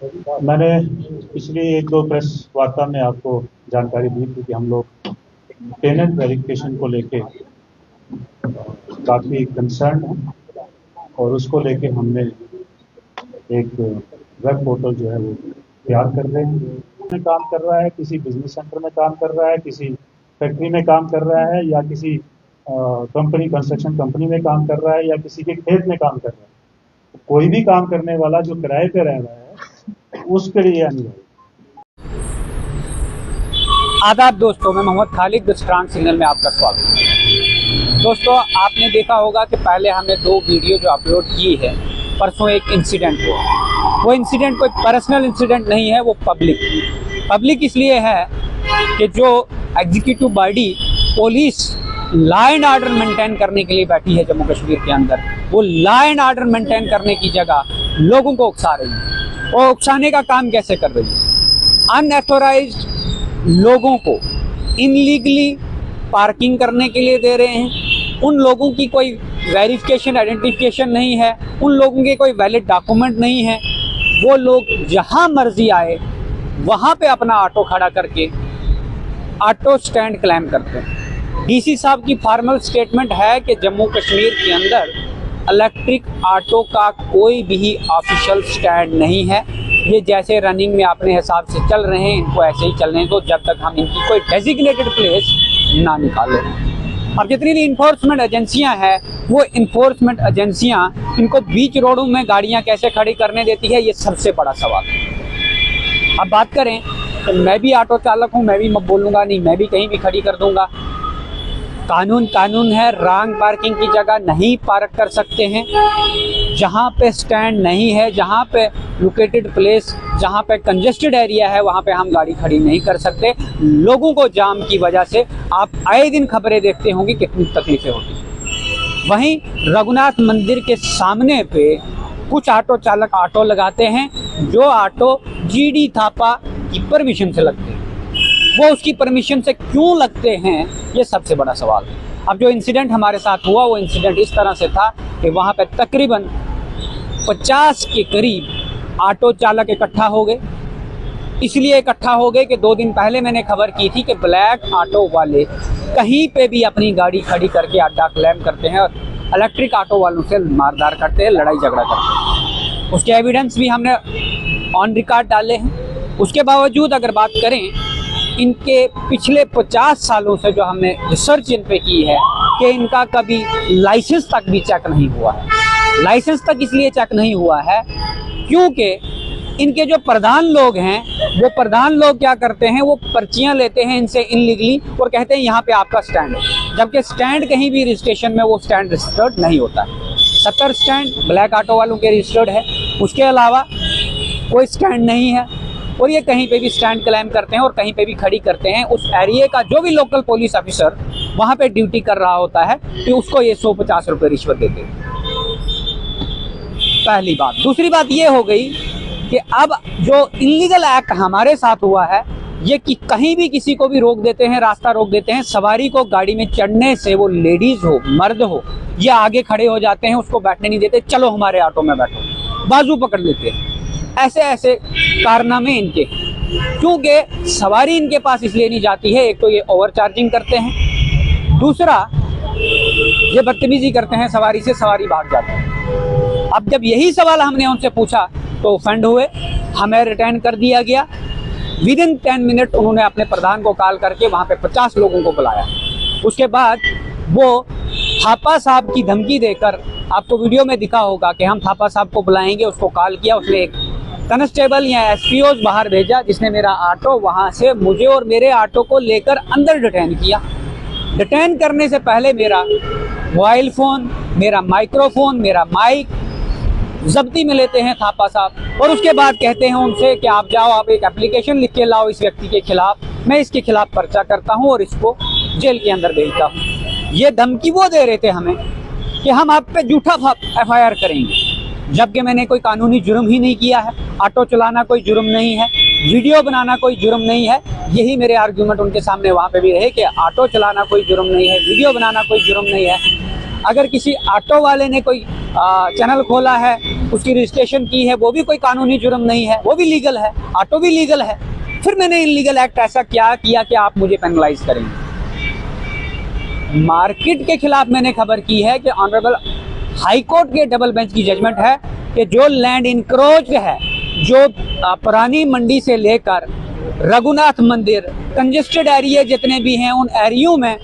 मैंने पिछली एक दो प्रेस वार्ता में आपको जानकारी दी थी कि हम लोग पेमेंट वेरिफिकेशन को लेके काफ़ी कंसर्न हैं और उसको लेके हमने एक वेब पोर्टल जो है वो तैयार कर रहे हैं। में काम कर रहा है, किसी बिजनेस सेंटर में काम कर रहा है, किसी फैक्ट्री में काम कर रहा है, या किसी कंपनी कंस्ट्रक्शन कंपनी में काम कर रहा है, या किसी के खेत में काम कर रहा है। कोई भी काम करने वाला जो किराए पे रह रहा है उसके लिए अनिवार्य। आदाब दोस्तों, मैं Mohammad Khalid the strong signal में आपका स्वागत है। दोस्तों, आपने देखा होगा कि पहले हमने 2 वीडियो जो अपलोड की है, परसों एक इंसिडेंट हुआ। वो इंसिडेंट कोई पर्सनल इंसिडेंट नहीं है, वो पब्लिक इसलिए है कि जो executive body police law and order maintain करने के लिए बैठी है जम्मू कश्मीर के अंदर, वो लॉ एंड ऑर्डर मेंटेन करने की जगह लोगों को उकसा रही है। और उकसाने का काम कैसे कर रही है? अनऑथोराइज्ड लोगों को इनलीगली पार्किंग करने के लिए दे रहे हैं। उन लोगों की कोई वेरिफिकेशन आइडेंटिफिकेशन नहीं है, उन लोगों के कोई वैलिड डॉक्यूमेंट नहीं है। वो लोग जहां मर्जी आए वहां पे अपना ऑटो खड़ा करके ऑटो स्टैंड क्लेम करते हैं। डीसी साहब की फॉर्मल स्टेटमेंट है कि जम्मू कश्मीर के अंदर इलेक्ट्रिक ऑटो का कोई भी ऑफिशियल स्टैंड नहीं है। ये जैसे रनिंग में अपने हिसाब से चल रहे हैं, इनको ऐसे ही चलने दो जब तक हम इनकी कोई डेजिग्नेटेड प्लेस ना निकालें। अब जितनी भी इन्फोर्समेंट एजेंसियां हैं, वो इन्फोर्समेंट एजेंसियां इनको बीच रोडों में गाड़ियां कैसे खड़ी करने देती है, ये सबसे बड़ा सवाल है। अब बात करें तो मैं भी ऑटो चालक हूँ, मैं भी बोलूँगा नहीं, मैं भी कहीं भी खड़ी कर दूँगा। कानून है, रॉन्ग पार्किंग की जगह नहीं पार्क कर सकते हैं। जहाँ पे स्टैंड नहीं है, जहाँ पे लोकेटेड प्लेस, जहाँ पे कंजेस्टेड एरिया है, वहाँ पे हम गाड़ी खड़ी नहीं कर सकते। लोगों को जाम की वजह से आप आए दिन खबरें देखते होंगे कितनी तकलीफें होती हैं। वहीं रघुनाथ मंदिर के सामने पे कुछ ऑटो चालक ऑटो लगाते हैं, जो ऑटो जीडी थापा की परमिशन से लगते हैं। वो उसकी परमिशन से क्यों लगते हैं, ये सबसे बड़ा सवाल है। अब जो इंसिडेंट हमारे साथ हुआ, वो इंसिडेंट इस तरह से था कि वहाँ पे तकरीबन 50 के करीब ऑटो चालक इकट्ठा हो गए। इसलिए इकट्ठा हो गए कि 2 दिन पहले मैंने खबर की थी कि ब्लैक ऑटो वाले कहीं पे भी अपनी गाड़ी खड़ी करके अड्डा क्लेम करते हैं और इलेक्ट्रिक ऑटो वालों से मारधार करते हैं, लड़ाई झगड़ा करते हैं। उसके एविडेंस भी हमने ऑन रिकॉर्ड डाले हैं। उसके बावजूद अगर बात करें, इनके पिछले 50 सालों से जो हमने रिसर्च इन पे की है कि इनका कभी लाइसेंस तक भी चेक नहीं हुआ है। लाइसेंस तक इसलिए चेक नहीं हुआ है क्योंकि इनके जो प्रधान लोग हैं, वो प्रधान लोग क्या करते हैं, वो पर्चियां लेते हैं इनसे इनलीगली और कहते हैं यहाँ पे आपका स्टैंड है, जबकि स्टैंड कहीं भी रजिस्ट्रेशन में वो स्टैंड रजिस्टर्ड नहीं होता है। 70 स्टैंड ब्लैक ऑटो वालों के रजिस्टर्ड है, उसके अलावा कोई स्टैंड नहीं है। और ये कहीं पे भी स्टैंड क्लेम करते हैं और कहीं पे भी खड़ी करते हैं। उस एरिया का जो भी लोकल पुलिस ऑफिसर वहाँ पे ड्यूटी कर रहा होता है कि उसको ये 150 रुपये रिश्वत देते हैं। पहली बात। दूसरी बात ये हो गई कि अब जो इलीगल एक्ट हमारे साथ हुआ है, ये कि कहीं भी किसी को भी रोक देते हैं, रास्ता रोक देते हैं। सवारी को गाड़ी में चढ़ने से, वो लेडीज़ हो मर्द हो, ये आगे खड़े हो जाते हैं, उसको बैठने नहीं देते। चलो हमारे ऑटो में बैठो, बाजू पकड़ लेते हैं। ऐसे ऐसे कारनामे इनके, क्योंकि सवारी इनके पास इसलिए नहीं जाती है। एक तो ये ओवर चार्जिंग करते हैं, दूसरा ये बदतमीजी करते हैं सवारी से, सवारी भाग जाती है। अब जब यही सवाल हमने उनसे पूछा तो ऑफेंड हुए, हमें रिटर्न कर दिया गया। विदिन 10 मिनट उन्होंने अपने प्रधान को कॉल करके वहाँ पे 50 लोगों को बुलाया। उसके बाद वो थापा साहब की धमकी देकर, आपको वीडियो में दिखा होगा कि हम थापा साहब को बुलाएंगे, उसको कॉल किया। उसने एक कांस्टेबल या एसपीओ बाहर भेजा, जिसने मेरा ऑटो वहाँ से मुझे और मेरे ऑटो को लेकर अंदर डिटेन किया। डिटेन करने से पहले मेरा मोबाइल फ़ोन, मेरा माइक्रोफोन, मेरा माइक जब्ती में लेते हैं थापा साहब। और उसके बाद कहते हैं उनसे कि आप जाओ, आप एक एप्लीकेशन लिख के लाओ इस व्यक्ति के खिलाफ, मैं इसके खिलाफ पर्चा करता हूँ और इसको जेल के अंदर भेजता हूँ। ये धमकी वो दे रहे थे हमें कि हम आप पे झूठा FIR करेंगे, जबकि मैंने कोई कानूनी जुर्म ही नहीं किया है। ऑटो चलाना कोई जुर्म नहीं है, वीडियो बनाना कोई जुर्म नहीं है। यही मेरे आर्गूमेंट उनके सामने वहाँ पे भी रहे कि ऑटो चलाना कोई जुर्म नहीं है, वीडियो बनाना कोई जुर्म नहीं है। अगर किसी ऑटो वाले ने कोई चैनल खोला है, उसकी रजिस्ट्रेशन की है, वो भी कोई कानूनी जुर्म नहीं है, वो भी लीगल है, ऑटो भी लीगल है। फिर मैंने इलीगल एक्ट ऐसा क्या किया कि आप मुझे पेनलाइज करेंगे। मार्केट के खिलाफ मैंने खबर की है कि ऑनरेबल हाई कोर्ट के डबल बेंच की जजमेंट है कि जो लैंड इनक्रोच है, जो पुरानी मंडी से लेकर रघुनाथ मंदिर, कंजेस्टेड एरिया जितने भी हैं, उन एरियो में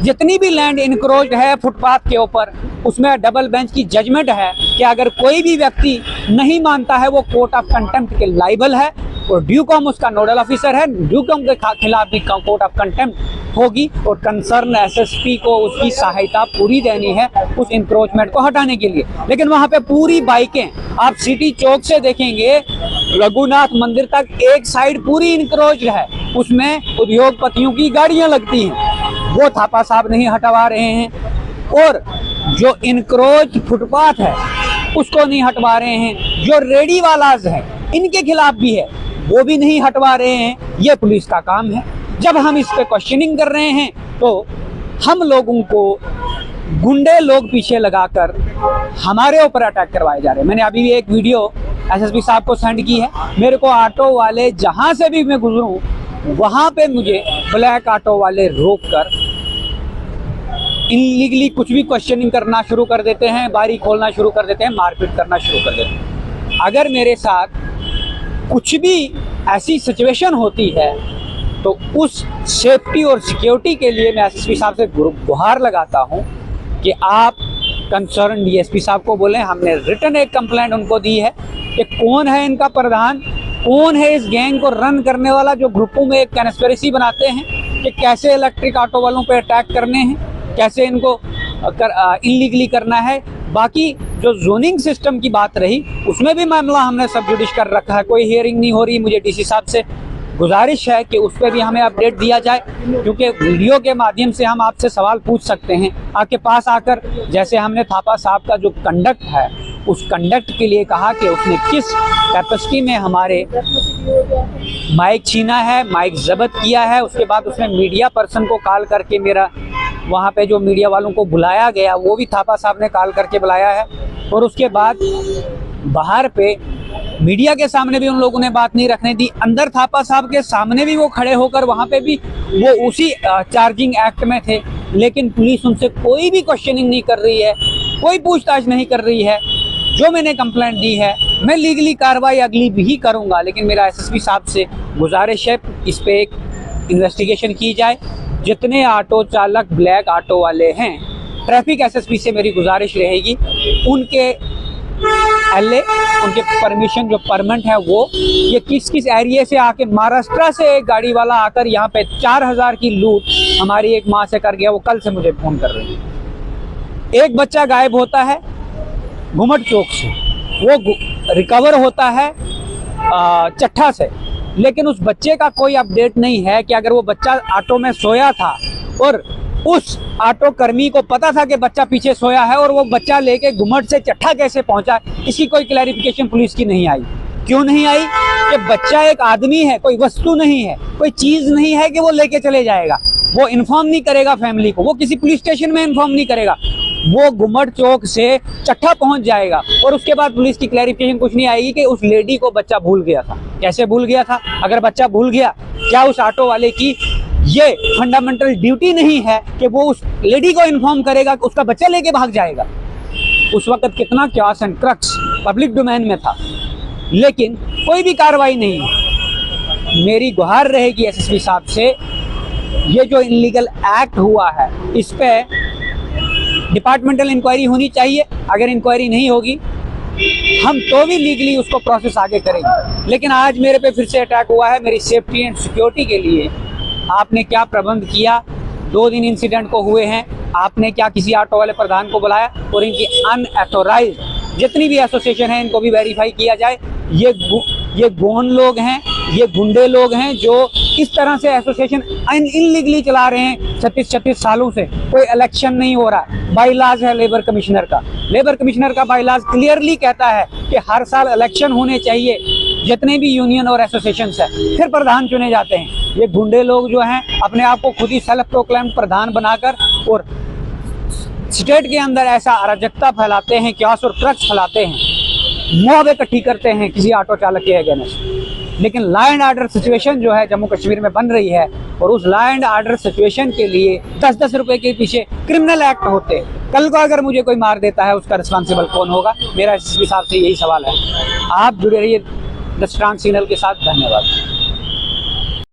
जितनी भी लैंड इनक्रोच है फुटपाथ के ऊपर, उसमें डबल बेंच की जजमेंट है कि अगर कोई भी व्यक्ति नहीं मानता है वो कोर्ट ऑफ कंटेम्प्ट के लायबल है, और ड्यूकॉम उसका नोडल ऑफिसर है, ड्यूकॉम के खिलाफ भी कोर्ट ऑफ कंटेम्प्ट होगी और कंसर्न एसएसपी को उसकी सहायता पूरी देनी है उस इंक्रोचमेंट को हटाने के लिए। लेकिन वहां पे पूरी बाइकें, आप सिटी चौक से देखेंगे रघुनाथ मंदिर तक एक साइड पूरी इंक्रोच है, उसमें उद्योगपतियों की गाड़ियां लगती हैं, वो थापा साहब नहीं हटवा रहे हैं। और जो इनक्रोच फुटपाथ है उसको नहीं हटवा रहे हैं, जो रेडी वालाज हैं इनके खिलाफ भी है, वो भी नहीं हटवा रहे हैं। ये पुलिस का काम है। जब हम इस पे क्वेश्चनिंग कर रहे हैं तो हम लोगों को गुंडे लोग पीछे लगाकर हमारे ऊपर अटैक करवाए जा रहे हैं। मैंने अभी भी एक वीडियो एसएसपी साहब को सेंड की है। मेरे को ऑटो वाले जहां से भी मैं गुजरूं वहां पे मुझे ब्लैक ऑटो वाले रोक कर इनलीगली कुछ भी क्वेश्चनिंग करना शुरू कर देते हैं, बारी खोलना शुरू कर देते हैं, मारपीट करना शुरू कर देते हैं। अगर मेरे साथ कुछ भी ऐसी सिचुएशन होती है तो उस सेफ्टी और सिक्योरिटी के लिए मैं एसएसपी साहब से गुहार लगाता हूं कि आप कंसर्न डीएसपी साहब को बोलें। हमने रिटन एक कंप्लेंट उनको दी है कि कौन है इनका प्रधान, कौन है इस गैंग को रन करने वाला, जो ग्रुपों में एक कंस्पिरेसी बनाते हैं कि कैसे इलेक्ट्रिक ऑटो वालों पे अटैक करने हैं, कैसे इनको इनलीगली करना है। बाकी जो जोनिंग सिस्टम की बात रही उसमें भी मामला हमने सब जुडिश कर रखा है, कोई हियरिंग नहीं हो रही। मुझे डीसी साहब से गुजारिश है कि उस पर भी हमें अपडेट दिया जाए, क्योंकि वीडियो के माध्यम से हम आपसे सवाल पूछ सकते हैं आपके पास आकर। जैसे हमने थापा साहब का जो कंडक्ट है उस कंडक्ट के लिए कहा कि उसने किस कैपेसिटी में हमारे माइक छीना है, माइक जब्त किया है। उसके बाद उसने मीडिया पर्सन को कॉल करके, मेरा वहाँ पे जो मीडिया वालों को बुलाया गया वो भी थापा साहब ने कॉल करके बुलाया है। और उसके बाद बाहर पे मीडिया के सामने भी उन लोगों ने बात नहीं रखने दी, अंदर थापा साहब के सामने भी वो खड़े होकर वहाँ पे भी वो उसी चार्जिंग एक्ट में थे। लेकिन पुलिस उनसे कोई भी क्वेश्चनिंग नहीं कर रही है, कोई पूछताछ नहीं कर रही है। जो मैंने कंप्लेंट दी है मैं लीगली कार्रवाई अगली भी करूँगा, लेकिन मेरा एसएसपी साहब से गुजारिश है इस पर एक इन्वेस्टिगेशन की जाए। जितने ऑटो चालक ब्लैक ऑटो वाले हैं, ट्रैफिक एसएसपी से मेरी गुजारिश रहेगी उनके एलए, उनके परमिशन जो परमिट है वो, ये किस किस एरिया से आके, महाराष्ट्र से एक गाड़ी वाला आकर यहाँ पे 4000 की लूट हमारी एक माँ से कर गया। वो कल से मुझे फोन कर रही है। एक बच्चा गायब होता है घुमट चौक से, वो रिकवर होता है चट्ठा से, लेकिन उस बच्चे का कोई अपडेट नहीं है कि अगर वो बच्चा ऑटो में सोया था और उस ऑटो कर्मी को पता था कि बच्चा पीछे सोया है और वो बच्चा लेके घुमट से चट्ठा कैसे पहुंचा, इसकी कोई क्लैरिफिकेशन पुलिस की नहीं आई। क्यों नहीं आई? कि बच्चा एक आदमी है, कोई वस्तु नहीं है, कोई चीज नहीं है कि वो लेके चले जाएगा। वो इन्फॉर्म नहीं करेगा फैमिली को, वो किसी पुलिस स्टेशन में इन्फॉर्म नहीं करेगा, वो घुमट चौक से चट्ठा पहुंच जाएगा। और उसके बाद पुलिस की क्लैरिफिकेशन कुछ नहीं आएगी कि उस लेडी को बच्चा भूल गया था। कैसे भूल गया था? अगर बच्चा भूल गया, क्या उस ऑटो वाले की ये फंडामेंटल ड्यूटी नहीं है कि वो उस लेडी को इन्फॉर्म करेगा कि उसका बच्चा लेके भाग जाएगा? उस वक्त कितना क्यास एंड क्रक्स पब्लिक डोमेन में था, लेकिन कोई भी कार्रवाई नहीं। मेरी गुहार रहेगी एसएसपी साहब से, ये जो इलीगल एक्ट हुआ है इस पे डिपार्टमेंटल इंक्वायरी होनी चाहिए। अगर इंक्वायरी नहीं होगी हम तो भी लीगली उसको प्रोसेस आगे करेंगे। लेकिन आज मेरे पे फिर से अटैक हुआ है। मेरी सेफ्टी एंड सिक्योरिटी के लिए आपने क्या प्रबंध किया? 2 दिन इंसिडेंट को हुए हैं, आपने क्या किसी ऑटो वाले प्रधान को बुलाया? और इनकी अनऑथोराइज्ड जितनी भी एसोसिएशन है इनको भी वेरीफाई किया जाए। ये गोन लोग हैं, ये गुंडे लोग हैं जो इस तरह से एसोसिएशन इनलीगली चला रहे हैं 36 सालों से। कोई इलेक्शन नहीं हो रहा, बाईलाज है लेबर कमिश्नर का। लेबर कमिश्नर का बाईलाज क्लियरली कहता है कि हर साल इलेक्शन होने चाहिए, जितने भी यूनियन और एसोसिएशन है, फिर प्रधान चुने जाते हैं। ये गुंडे लोग जो हैं अपने आप को खुद ही सेल्फ प्रोक्लेम्ड प्रधान बनाकर और स्टेट के अंदर ऐसा अराजकता फैलाते हैं, क्यास और क्रक्स फैलाते हैं, मॉब इकट्ठी करते हैं किसी ऑटो चालक के अगेंस्ट। लेकिन लॉ एंड ऑर्डर सिचुएशन जो है जम्मू कश्मीर में बन रही है, और उस लॉ एंड ऑर्डर सिचुएशन के लिए 10-10 रुपए के पीछे क्रिमिनल एक्ट होते हैं। कल को अगर मुझे कोई मार देता है, उसका रिस्पॉन्सिबल कौन होगा? मेरा इस हिसाब से यही सवाल है। आप जुड़े रहिए द स्ट्रांग सिग्नल के साथ। धन्यवाद।